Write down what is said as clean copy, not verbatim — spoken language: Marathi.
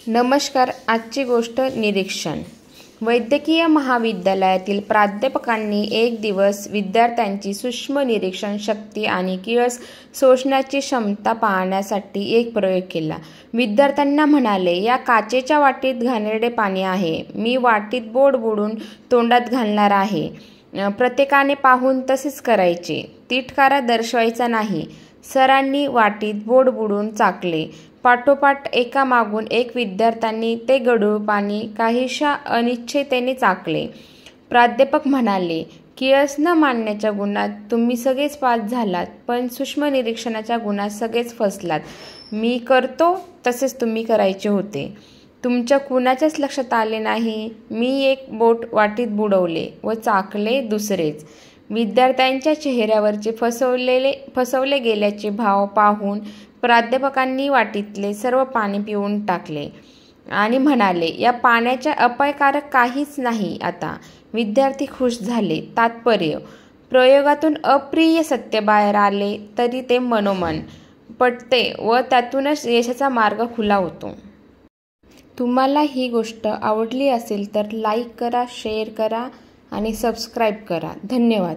नमस्कार. आजची गोष्ट निरीक्षण. वैद्यकीय महाविद्यालयातील प्राध्यापकांनी एक दिवस विद्यार्थ्यांची सूक्ष्म निरीक्षण शक्ती आणि किळस शोषण्याची क्षमता पाहण्यासाठी एक प्रयोग केला. विद्यार्थ्यांना म्हणाले, या काचेच्या वाटीत घाणेरडे पाणी आहे. मी वाटीत बोट बुडवून तोंडात घालणार आहे. प्रत्येकाने पाहून तसेच करायचे. तिटकारा दर्शवायचा नाही. सरांनी वाटीत बोट बुडवून चाकले. पाठोपाठ एकामागून एक विद्यार्थ्यांनी ते गढूळ पाणी काहीशा अनिच्छेतेने चाकले. प्राध्यापक म्हणाले, किळस न मांडण्याच्या गुणात तुम्ही सगळेच पास झालात, पण सूक्ष्म निरीक्षणाच्या गुणात सगळेच फसलात. मी करतो तसेच तुम्ही करायचे होते. तुमच्या कुणाच्याच लक्षात आले नाही. मी एक बोट वाटीत बुडवले व चाकले दुसरेच. विद्यार्थ्यांच्या चेहऱ्यावरचे फसवले गेल्याचे भाव पाहून प्राध्यापकांनी वाटीतले सर्व पाणी पिऊन टाकले आणि म्हणाले, या पाण्याच्या अपायकारक काहीच नाही आता. विद्यार्थी खुश झाले. तात्पर्य: प्रयोगातून अप्रिय सत्य बाहेर आले तरी ते मनोमन पटते व त्यातूनच यशाचा मार्ग खुला होतो. तुम्हाला ही गोष्ट आवडली असेल तर लाईक करा, शेअर करा आणि सबस्क्राईब करा. धन्यवाद.